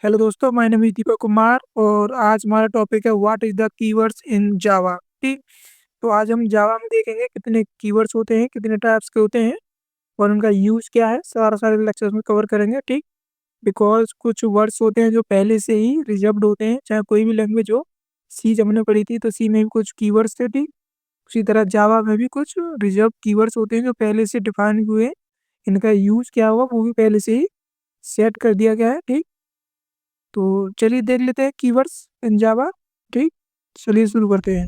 Hello दोस्तों, my name is Deepak Kumar और आज हमारा टॉपिक है what is the keywords in Java. ठीक। तो आज हम जावा में देखेंगे कितने कीवर्ड्स होते हैं, कितने टाइप्स के होते हैं और उनका यूज क्या है। सारे लेक्चर्स में कवर करेंगे। ठीक। बिकॉज कुछ वर्ड्स होते हैं जो पहले से ही रिजर्व्ड होते हैं, चाहे कोई भी लैंग्वेज हो। सी जब हमने पढ़ी थी तो सी में भी कुछ कीवर्ड्स थे। ठीक। उसी तरह जावा में भी कुछ रिजर्व कीवर्ड्स होते हैं जो पहले से डिफाइन हुए हैं। इनका यूज क्या होगा वो भी पहले से ही सेट कर दिया गया है। ठीक। तो चलिए देख लेते हैं कीवर्ड्स इन जावा। ठीक। चलिए शुरू करते हैं।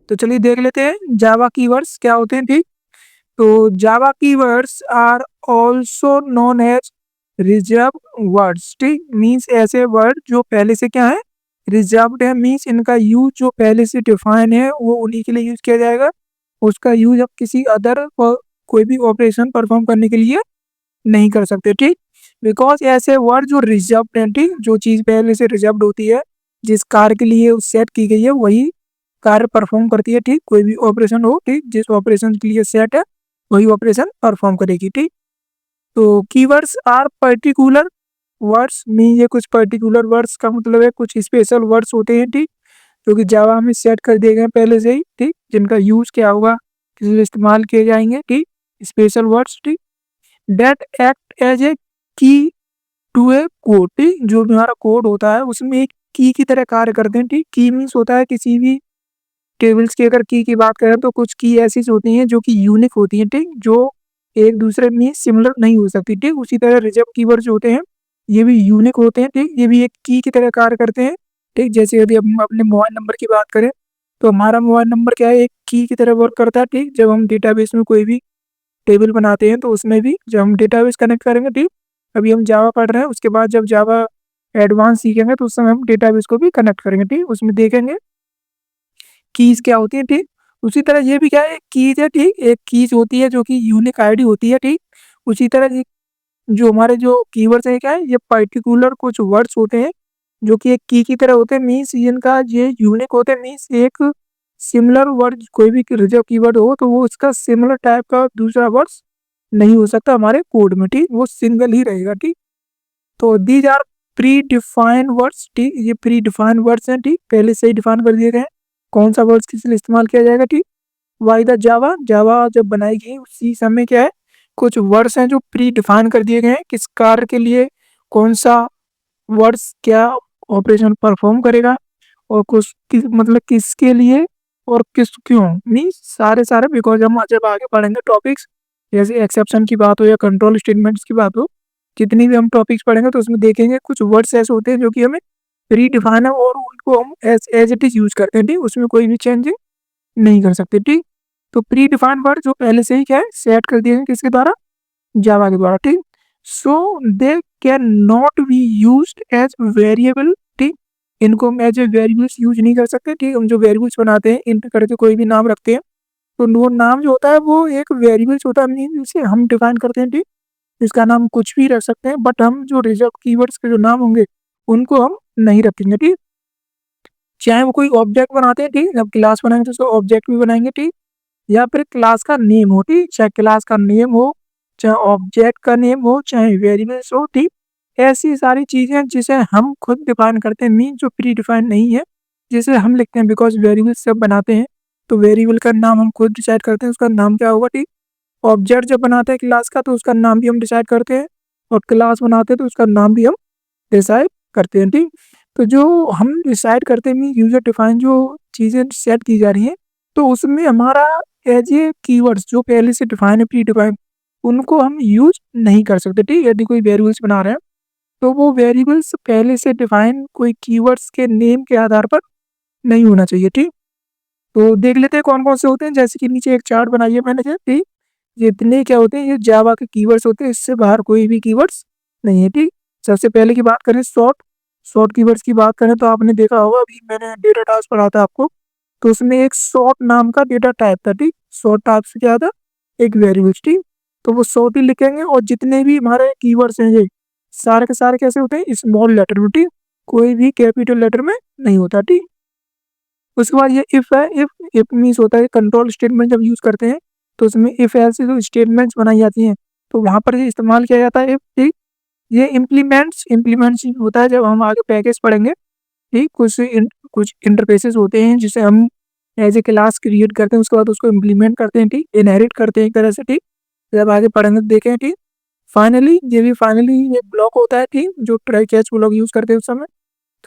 तो चलिए देख लेते हैं जावा कीवर्ड्स क्या होते हैं। ठीक। तो Java keywords are also known as reserved words. ठीक। मीन्स ऐसे वर्ड जो पहले से क्या है, रिजर्व्ड है। मीन्स इनका यूज जो पहले से डिफाइन है वो उन्हीं के लिए यूज किया जाएगा। उसका यूज अब किसी अदर कोई भी ऑपरेशन परफॉर्म करने के लिए नहीं कर सकते। ठीक। बिकॉज ऐसे वर्ड जो रिजर्व्ड है, ठीक, जो चीज़ पहले से रिजर्व्ड होती है, जिस कार्य के लिए सेट की गई है वही कार्य परफॉर्म करती है। ठीक। कोई भी ऑपरेशन हो, ठीक, जिस ऑपरेशन के लिए सेट है वही ऑपरेशन परफॉर्म करेगी। ठीक। तो keywords are particular words mean ये कुछ पर्टिकुलर वर्ड्स का मतलब है कुछ स्पेशल वर्ड्स होते हैं। ठीक। जो कि जावा में सेट कर दिए गए हैं पहले से ही। ठीक। जिनका यूज क्या होगा, किस लिए इस्तेमाल किए जाएंगे। ठीक। Special words. ठीक। डेट एक्ट एज ए की टू ए कोड। ठीक। जो भी हमारा कोड होता है उसमें एक की तरह कार्य करते हैं। ठीक। की मीन्स होता है किसी भी टेबल्स की अगर की बात करें तो कुछ की ऐसी होती हैं जो कि यूनिक होती हैं। ठीक। जो एक दूसरे में सिमिलर नहीं हो सकती। ठीक। उसी तरह रिजर्व कीवर्ड जो होते हैं ये भी यूनिक होते हैं। ठीक। ये भी एक की तरह कार्य करते हैं। ठीक। जैसे यदि हम अपने मोबाइल नंबर की बात करें तो हमारा मोबाइल नंबर क्या है, एक की तरह वर्क करता है। ठीक। जब हम डेटाबेस में कोई भी टेबल बनाते हैं तो उसमें भी जब हम डेटाबेस कनेक्ट करेंगे, ठीक, अभी हम जावा पढ़ रहे हैं, उसके बाद जब जावा एडवांस सीखेंगे तो उस समय हम डेटाबेस को भी कनेक्ट करेंगे। ठीक। उसमें देखेंगे कीज क्या होती है। ठीक। उसी तरह ये भी क्या है, कीज है। ठीक। एक कीज होती है जो कि यूनिक आईडी होती है। ठीक। उसी तरह जो हमारे जो कीवर्ड्स है क्या है, ये पर्टिकुलर कुछ वर्ड्स होते हैं जो कि एक की तरह होते हैं। मीन्स इनका ये यूनिक होते हैं। मीन्स एक सिमिलर वर्ड कोई भी रिजर्व कीवर्ड हो तो वो उसका सिमिलर टाइप का दूसरा वर्ड्स नहीं हो सकता हमारे कोड में। ठीक। वो सिंगल ही रहेगा। ठीक। तो these are predefined words. ठीक। ये प्री डिफाइंड वर्ड्स हैं। ठीक। पहले से ही डिफाइन कर दिए गए हैं कौन सा वर्ड्स किस लिए इस्तेमाल किया जाएगा। ठीक। वाई द जावा, जावा जब बनाई गई उसी समय क्या है, कुछ वर्ड्स हैं जो प्री डिफाइन कर दिए गए हैं किस कार्य के लिए कौन सा वर्ड्स क्या ऑपरेशन परफॉर्म करेगा और मतलब किसके लिए और किस क्यों। मीन्स सारे सारे बिकॉज हम जब आगे पढ़ेंगे टॉपिक्स, जैसे एक्सेप्शन की बात हो या कंट्रोल स्टेटमेंट्स की बात हो, जितनी भी हम टॉपिक्स पढ़ेंगे तो उसमें देखेंगे कुछ वर्ड्स ऐसे होते हैं जो कि हमें प्री डिफाइन है और उनको हम एज इट इज यूज करते हैं। ठीक। उसमें कोई भी चेंजिंग नहीं कर सकते। ठीक। तो प्री डिफाइंड वर्ड जो पहले से ही क्या है सेट कर दिए गए किसके द्वारा, जावा के द्वारा। ठीक। So they can not be used as variable. ठीक। इनको हम एज ए वेरिएबल्स यूज नहीं कर सकते। ठीक। हम जो वेरिएबल्स बनाते हैं इन करके कोई भी नाम रखते हैं तो वो नाम जो होता है वो एक वेरिएबल्स होता है। मीन इसे हम डिफाइन करते हैं। ठीक। इसका नाम कुछ भी रख सकते हैं बट हम जो रिजर्व कीवर्ड्स के जो नाम होंगे उनको हम नहीं रखेंगे। ठीक। चाहे वो कोई ऑब्जेक्ट बनाते हैं, ठीक, जब क्लास बनाएंगे तो उसको ऑब्जेक्ट भी बनाएंगे। ठीक। या फिर क्लास का नेम हो, ठीक, चाहे क्लास का नेम हो, चाहे ऑब्जेक्ट का नेम हो, चाहे वेरिएबल्स हो। ठीक। ऐसी सारी चीजें जिसे हम खुद डिफाइन करते हैं, मीन जो प्री डिफाइन नहीं है, जिसे हम लिखते हैं बिकॉज वेरिएबल्स जब बनाते हैं तो वेरिएबल का नाम हम खुद डिसाइड करते हैं उसका नाम क्या होगा। ठीक। ऑब्जेक्ट जब बनाते हैं क्लास का तो उसका नाम भी हम डिसाइड करते हैं और क्लास बनाते हैं तो उसका नाम भी हम डिसाइड करते हैं। ठीक। तो जो हम डिसाइड करते हैं मीन यूजर डिफाइन जो चीज़ें सेट की जा रही हैं तो उसमें हमारा एज ए कीवर्ड्स जो पहले से डिफाइन है प्री डिफाइन उनको हम यूज नहीं कर सकते। ठीक। यदि कोई वेरिएबल्स बना रहे हैं तो वो वेरिएबल्स पहले से डिफाइन कोई कीवर्ड्स के नेम के आधार पर नहीं होना चाहिए। ठीक। तो देख लेते हैं कौन कौन से होते हैं। जैसे कि नीचे एक चार्ट बनाई है मैंने, ठीक, जितने क्या होते हैं ये जावा के कीवर्ड्स होते हैं, इससे बाहर कोई भी कीवर्ड्स नहीं है। ठीक। सबसे पहले की बात करें शॉर्ट शॉर्ट कीवर्ड्स की बात करें तो आपने देखा होगा अभी मैंने डेटा टाइप्स पढ़ा था आपको, तो उसमें एक शॉर्ट नाम का डेटा टाइप था। ठीक। शॉर्ट टाइप से क्या था, एक वेरिएबल्स। ठीक। तो वो शॉर्ट ही लिखेंगे और जितने भी हमारे कीवर्ड्स हैं ये सारे के सारे कैसे होते हैं, स्मॉल लेटर में। ठीक। कोई भी कैपिटल लेटर में नहीं होता। ठीक। उसके बाद ये इफ है। इफ मीन्स होता है कंट्रोल स्टेटमेंट जब यूज करते हैं तो उसमें इफ एल्स जो स्टेटमेंट्स बनाई जाती हैं, तो वहाँ पर ये इस्तेमाल किया जाता है इफ, ठीक। ये इम्प्लीमेंट्स होता है जब हम आगे पैकेज पढ़ेंगे, ठीक। कुछ इंटरफेसेस होते हैं जिसे हम एज ए क्लास क्रिएट करते हैं, उसके बाद उसको इम्प्लीमेंट करते हैं, ठीक। इनहेरिट करते हैं एक तरह से, ठीक। जब आगे पढ़ेंगे तो देखें, ठीक। फाइनली ये ब्लॉक होता है, ठीक, जो ट्राई कैच ब्लॉक यूज करते हैं उस समय।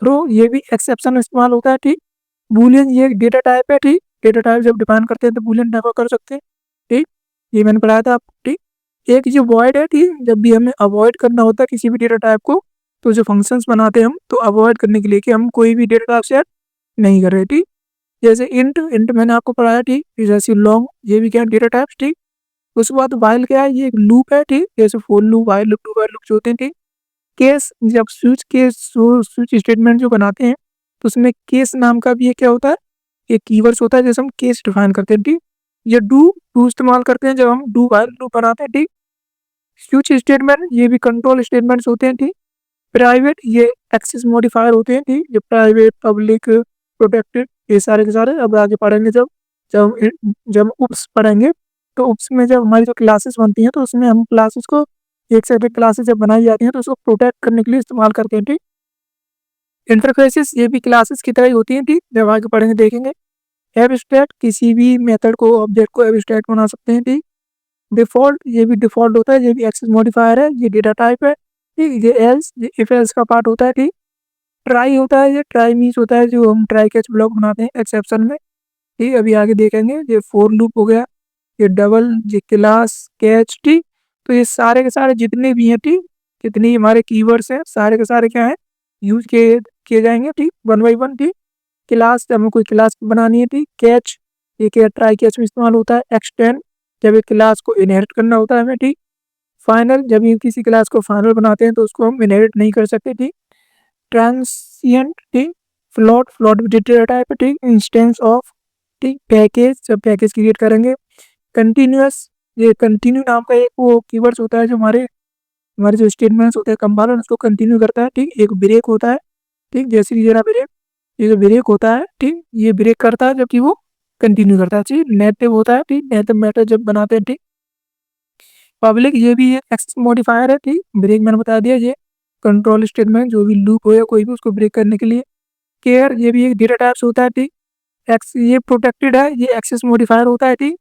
थ्रो ये भी एक्सेप्शन इस्तेमाल होता है, ठीक। बूलियन ये एक डेटा टाइप है, ठीक। डेटा टाइप जब डिफाइन करते हैं तो बूलियन टाइप कर सकते हैं, ठीक। ये मैंने पढ़ाया था आपको, ठीक। एक जो वॉइड है, ठीक, जब भी हमें अवॉइड करना होता है किसी भी डेटा टाइप को, तो जो फंक्शंस बनाते हैं हम, तो अवॉइड करने के लिए कि हम कोई भी डेटा टाइप शेयर नहीं कर रहे, ठीक। जैसे इंट इंट मैंने आपको पढ़ाया, ठीक। जैसे लॉन्ग, ये भी क्या डेटा टाइप्स, ठीक। उसके बाद वाइल क्या है, ये एक लूप है, ठीक। जैसे for loop, while loop, do while loop जो होते हैं, ठीक। केस, जब स्विच स्टेटमेंट जो बनाते हैं, तो उसमें केस नाम का भी एक क्या होता है, एक कीवर्ड्स होता है, जैसे हम केस डिफाइन करते हैं, ठीक। ये डू डू इस्तेमाल करते हैं जब हम डू वाइल लूप बनाते हैं, ठीक। स्विच स्टेटमेंट ये भी कंट्रोल स्टेटमेंट्स होते हैं, ठीक। प्राइवेट ये एक्सेस मॉडिफायर होते हैं, ठीक। ये प्राइवेट, पब्लिक, प्रोटेक्टेड, ये सारे के सारे अब आगे पढ़ेंगे जब जब जब उप्स पढ़ेंगे, तो उप्स में जब हमारी जो क्लासेस बनती हैं, तो उसमें हम क्लासेस को, एक से अधिक क्लासेस जब बनाई जाती हैं, तो उसको प्रोटेक्ट करने के लिए इस्तेमाल करते हैं, ठीक। इंटरफेसेस ये भी क्लासेस की तरह ही होती हैं, ठीक। जब आगे पढ़ेंगे देखेंगे। एब्स्ट्रैक्ट किसी भी मेथड को, ऑब्जेक्ट को एब्स्ट्रैक्ट बना सकते हैं, ठीक। डिफ़ॉल्ट ये भी डिफ़ॉल्ट होता है, ये भी एक्सेस मॉडिफायर है, ये डेटा टाइप है, ठीक। ये एल्स, ये इफ एल्स का पार्ट होता है, ठीक। ट्राई होता है, ये ट्राई मीन्स होता है जो हम ट्राई कैच ब्लॉक बनाते हैं एक्सेप्शन में, ठीक। अभी आगे देखेंगे। ये फॉर लूप हो गया, ये डबल, ये क्लास, कैच, ठीक। तो ये सारे के सारे जितने भी हैं, ठीक, जितने हमारे कीवर्ड्स हैं, सारे के सारे क्या हैं, यूज किए जाएंगे, ठीक, वन बाई वन, ठीक। क्लास जब हमें कोई क्लास बनानी है, ठीक। कैच ये क्या ट्राई कैच में इस्तेमाल होता है। एक्सटेंड जब एक क्लास को इनहेरिट करना होता है हमें, ठीक। फाइनल जब ये किसी क्लास को फाइनल बनाते हैं तो उसको हम इनहेरिट नहीं कर सकते, ठीक। ट्रांसिएंट, ठीक। फ्लोट भी डेटा टाइप है, ठीक। इंस्टेंस ऑफ, ठीक। पैकेज जब पैकेज क्रिएट करेंगे। कंटिन्यूअस ये कंटिन्यू नाम का एक वो कीवर्ड्स होता है जो हमारे हमारे जो स्टेटमेंट्स होते हैं कंपाइलर उसको कंटिन्यू करता है, ठीक। एक ब्रेक होता है, ठीक। जैसे कि जरा ब्रेक, ये जो ब्रेक होता है, ठीक, ये ब्रेक करता है जबकि वो कंटिन्यू करता है, ठीक। नेटिव होता है, ठीक। नेटिव मैटर जब बनाते हैं, ठीक। पब्लिक ये भी एक एक्सेस मॉडिफायर है, ठीक। ब्रेक मैंने बता दिया, ये कंट्रोल स्टेटमेंट जो भी लूप हो या कोई भी उसको ब्रेक करने के लिए। केयर ये भी एक डेटा टाइप्स होता है, ठीक। एक्स ये प्रोटेक्टेड है, ये एक्सेस मॉडिफायर होता है, ठीक।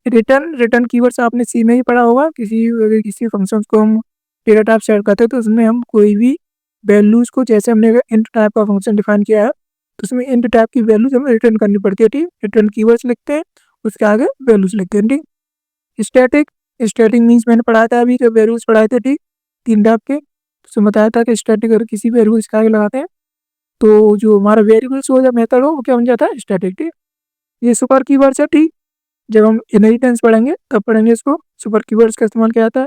रिटर्न रिटर्न कीवर्ड्स आपने सी में ही पढ़ा होगा, अगर किसी फंक्शन को हम डेटा टाइप सेट करते हैं तो उसमें हम कोई भी वैल्यूज को, जैसे हमने इंट टाइप का फंक्शन डिफाइन किया है, तो उसमें इंट टाइप की वैल्यूज हमें रिटर्न करनी पड़ती है, ठीक। रिटर्न कीवर्ड्स लिखते हैं, उसके आगे वैल्यूज लिखते हैं, ठीक। स्टैटिक स्टैटिक मीन्स मैंने पढ़ाया था अभी, जब वैल्यूज पढ़ाए थे, ठीक, तीन टाइप के, तो बताया था कि स्टैटिक अगर किसी वैल्यूज के आगे लगाते हैं तो जो हमारा वेरिएबल्स हो या मेथड हो वो क्या बन जाता है, स्टैटिक, ठीक। ये सुपर कीवर्ड्स है, ठीक। जब हम इनहेरिटेंस पढ़ेंगे तब पढ़ेंगे इसको, सुपर कीवर्ड्स का इस्तेमाल किया जाता है।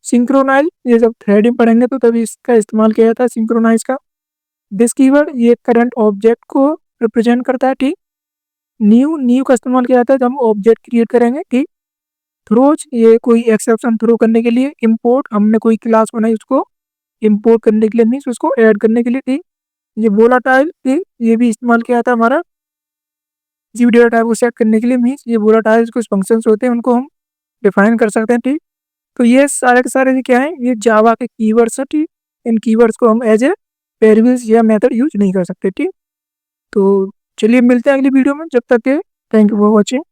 सिंक्रोनाइज ये जब थ्रेडिंग पढ़ेंगे तो तभी इसका इस्तेमाल किया जाता है, सिंक्रोनाइज का। दिस कीवर्ड ये करंट ऑब्जेक्ट को रिप्रेजेंट करता है, ठीक। न्यू न्यू का इस्तेमाल किया जाता है जब हम ऑब्जेक्ट क्रिएट करेंगे, ठीक। थ्रोज ये कोई एक्सेप्शन थ्रो करने के लिए। इम्पोर्ट हमने कोई क्लास बनाई उसको इम्पोर्ट करने के लिए, मीन्स उसको ऐड करने के लिए, ठीक। ये वोलाटाइल, ठीक, ये भी इस्तेमाल किया जाता है हमारा जीव डेटा टाइप को सेट करने के लिए, मीन्स ये वोलाटाइल कुछ फंक्शंस होते हैं उनको हम डिफाइन कर सकते हैं, ठीक। तो ये सारे के सारे क्या है, ये जावा के कीवर्ड्स हैं, ठीक। इन कीवर्ड्स को हम एज ए वेरिएबल्स या मेथड यूज नहीं कर सकते, ठीक। तो चलिए मिलते हैं अगली वीडियो में, जब तक के थैंक यू फॉर वॉचिंग।